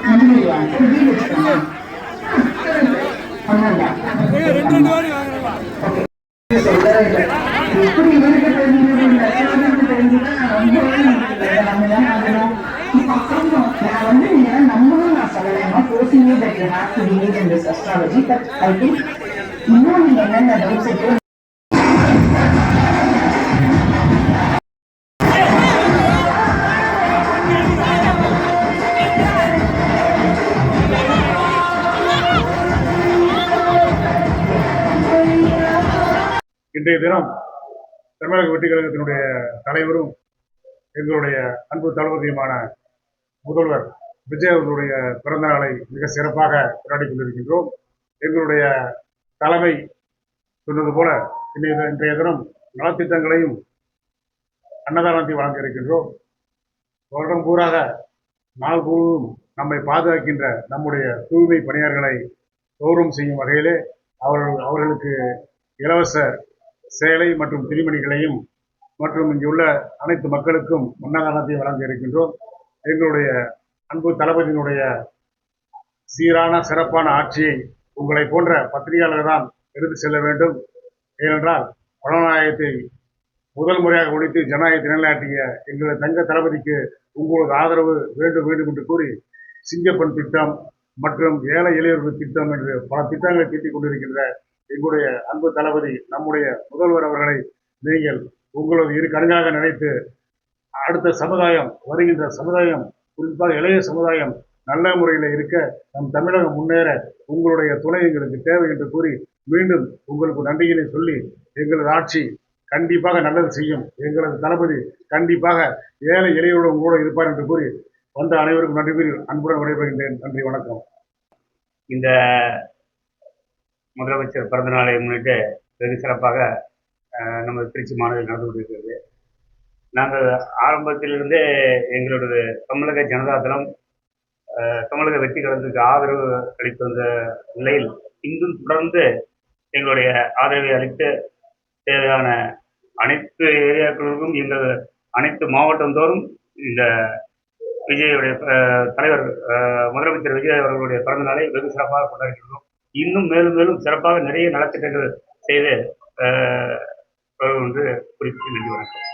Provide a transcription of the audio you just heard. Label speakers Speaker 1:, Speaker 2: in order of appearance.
Speaker 1: இல்லையா புதிய விஷயமா சொன்னதா எப்படி இவருக்கு தெரிஞ்சது இந்த சிவனுக்கு தெரிஞ்சுதான் ரொம்பவே நம்ம தான் ஆகணும். நான் வந்து நீங்க நம்பவும் நான் சொல்லலைமா போசிங்கே that you have to believe in this astrology but I think இன்னும் நீங்க என்னென்ன டவுட்ஸ் இருக்கோ
Speaker 2: இன்றைய தினம் தமிழக வெற்றி கழகத்தினுடைய தலைவரும் எங்களுடைய அன்பு தளபதியுமான முதல்வர் விஜய் அவர்களுடைய பிறந்த நாளை மிக சிறப்பாக கொண்டாடி கொண்டிருக்கின்றோம். எங்களுடைய தலைமை சொன்னது போல இன்றைய தினம் நலத்திட்டங்களையும் அன்னதானத்தை வழங்க இருக்கின்றோம். வருடம் பூராக நாள் முழுவதும் நம்மை பாதுகாக்கின்ற நம்முடைய தூய்மை பணியாளர்களை கௌரவம் செய்யும் வகையிலே அவர்களுக்கு இலவச சேலை மற்றும் துணிமணிகளையும் மற்றும் இங்குள்ள அனைத்து மக்களுக்கும் அன்னதானத்தை வழங்க இருக்கின்றோம். எங்களுடைய அன்பு தளபதியினுடைய சீரான சிறப்பான ஆட்சியை உங்களை போன்ற பத்திரிகையாளர்கள் தான் எடுத்து செல்ல வேண்டும். ஏனென்றால் ஜனநாயகத்தை முதல் முறையாக ஒழித்து ஜனநாயகத்தை நிலைநாட்டிய எங்களுடைய தங்க தளபதிக்கு உங்களது ஆதரவு வேண்டும் வேண்டும் என்று கூறி சிங்கப்பெண் திட்டம் மற்றும் ஏழை எளியவர்கள் திட்டம் என்று பல திட்டங்களை தீட்டிக் கொண்டிருக்கின்ற எங்களுடைய அன்பு தளபதி நம்முடைய முதல்வர் அவர்களை நீங்கள் உங்களது இரு கண்களாக நினைத்து அடுத்த சமுதாயம் வருகின்ற சமுதாயம் குறிப்பாக இளைய சமுதாயம் நல்ல முறையில் இருக்க நம் தமிழகம் முன்னேற உங்களுடைய துணை எங்களுக்கு தேவை என்று கூறி மீண்டும் உங்களுக்கு நன்றிகளை சொல்லி எங்களது ஆட்சி கண்டிப்பாக நல்லது செய்யும். எங்களது தளபதி கண்டிப்பாக ஏழை எளியோடு உங்களோடு இருப்பார் என்று கூறி வந்த அனைவருக்கும் நன்றி கூறி அன்புடன் விடைபெறுகின்றேன். நன்றி, வணக்கம்.
Speaker 3: இந்த முதலமைச்சர் பிறந்த நாளை முன்னிட்டு வெகு சிறப்பாக நமது திருச்சி மாநகரில் நடந்து கொண்டிருக்கிறது. நாங்கள் ஆரம்பத்திலிருந்தே எங்களோட தமிழக ஜனதாதளம் தமிழக வெற்றி கழகத்துக்கு ஆதரவு அளித்து வந்த நிலையில் இன்றும் தொடர்ந்து எங்களுடைய ஆதரவை அளித்து தேவையான அனைத்து ஏரியாக்களுக்கும் எங்கள் அனைத்து மாவட்டம் தோறும் இந்த விஜயுடைய தலைவர் முதலமைச்சர் விஜய் அவர்களுடைய பிறந்த நாளை வெகு சிறப்பாக கொண்டாடுகின்றோம். இன்னும் மேலும் மேலும் சிறப்பாக நிறைய நலத்திட்டங்கள் செய்து என்று குறிப்பிட்டு நன்றி, வணக்கம்.